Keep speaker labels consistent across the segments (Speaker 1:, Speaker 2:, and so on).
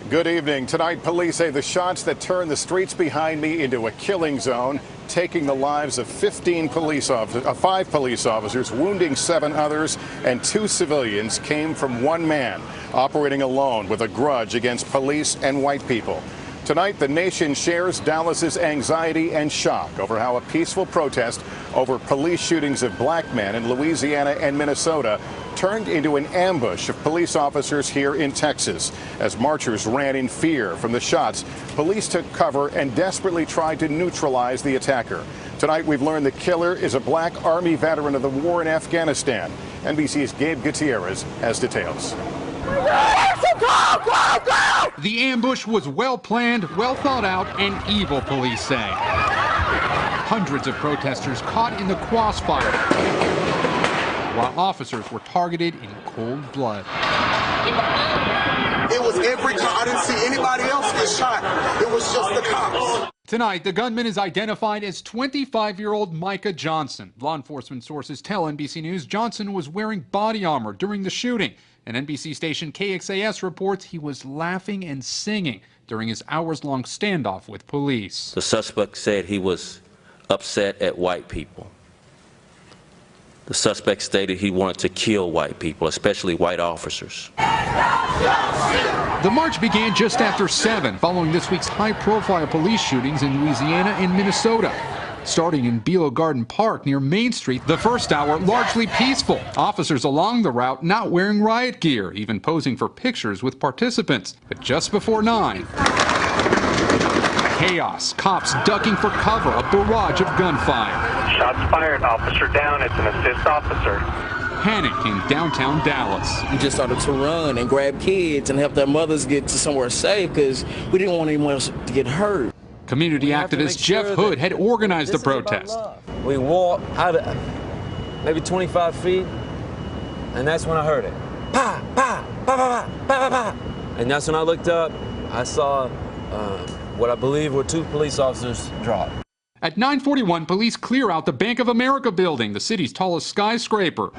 Speaker 1: Good evening. Tonight, police say the shots that turned the streets behind me into a killing zone, taking the lives of 5 police officers, wounding 7 others, and 2 civilians, came from one man operating alone with a grudge against police and white people. Tonight, the nation shares Dallas's anxiety and shock over how a peaceful protest over police shootings of black men in Louisiana and Minnesota turned into an ambush of police officers here in Texas. As marchers ran in fear from the shots, police took cover and desperately tried to neutralize the attacker. Tonight, we've learned the killer is a black Army veteran of the war in Afghanistan. NBC's Gabe Gutierrez has details.
Speaker 2: The ambush was well planned, well thought out, and evil, police say. Hundreds of protesters caught in the crossfire, while officers were targeted in cold blood.
Speaker 3: It was every car. I didn't see anybody else get shot. It was just the cops.
Speaker 2: Tonight, the gunman is identified as 25-year-old Micah Johnson. Law enforcement sources tell NBC News Johnson was wearing body armor during the shooting. An NBC station KXAS reports he was laughing and singing during his hours-long standoff with police.
Speaker 4: The suspect said he was upset at white people. The suspect stated he wanted to kill white people, especially white officers.
Speaker 2: The march began just after 7, following this week's high-profile police shootings in Louisiana and Minnesota. Starting in Belo Garden Park near Main Street, the first hour largely peaceful. Officers along the route not wearing riot gear, even posing for pictures with participants. But just before 9, chaos, cops ducking for cover, a barrage of gunfire.
Speaker 5: Shots fired, officer down, it's an assist officer.
Speaker 2: Panic in downtown Dallas.
Speaker 6: We just started to run and grab kids and help their mothers get to somewhere safe because we didn't want anyone else to get hurt.
Speaker 2: Community activist Jeff Hood had organized the protest.
Speaker 7: We walked out of maybe 25 feet, and that's when I heard it. Pa, pa, pa, pa, pa, pa, pa. And that's when I looked up. I saw what I believe were 2 police officers drop.
Speaker 2: At 9:41, police clear out the Bank of America building, the city's tallest skyscraper.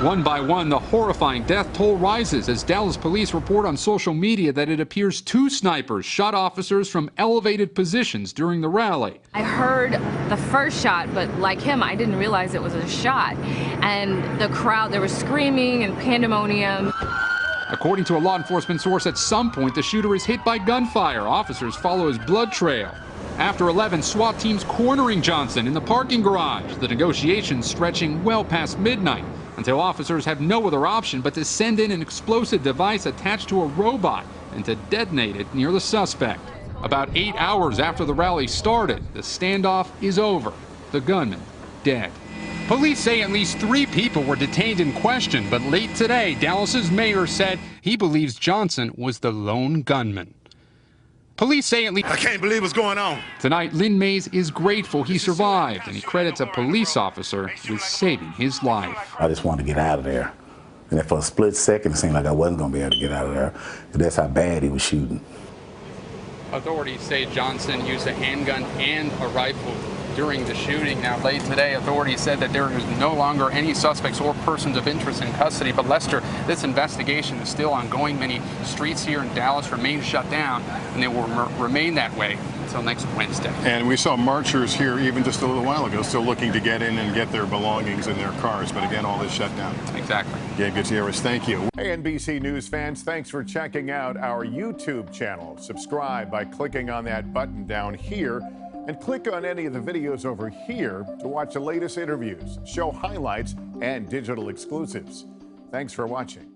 Speaker 2: One by one, the horrifying death toll rises as Dallas police report on social media that it appears 2 snipers shot officers from elevated positions during the rally.
Speaker 8: I heard the first shot, but like him, I didn't realize it was a shot. And the crowd, there was screaming and pandemonium.
Speaker 2: According to a law enforcement source, at some point the shooter is hit by gunfire. Officers follow his blood trail. After 11, SWAT teams cornering Johnson in the parking garage, the negotiations stretching well past midnight, until officers have no other option but to send in an explosive device attached to a robot and to detonate it near the suspect. About 8 hours after the rally started, the standoff is over. The gunman dead. Police say at least 3 people were detained and questioned, but late today, Dallas's mayor said he believes Johnson was the lone gunman. Police say at least...
Speaker 3: I can't believe what's going on.
Speaker 2: Tonight, Lynn Mays is grateful he survived, and he credits a police officer with saving his life.
Speaker 9: I just wanted to get out of there. And for a split second, it seemed like I wasn't going to be able to get out of there. That's how bad he was shooting.
Speaker 2: Authorities say Johnson used a handgun and a rifle during the shooting. Now, late today, authorities said that there is no longer any suspects or persons of interest in custody. But Lester, this investigation is still ongoing. Many streets here in Dallas remain shut down, and they will remain that way until next Wednesday. And we saw marchers here even just a little while ago still looking to get in and get their belongings in their cars. But again, all this shut down. Exactly. Gabe Gutierrez, thank you. Hey, NBC News fans, thanks for checking out our YouTube channel. Subscribe by clicking on that button down here, and click on any of the videos over here to watch the latest interviews, show highlights, and digital exclusives. Thanks for watching.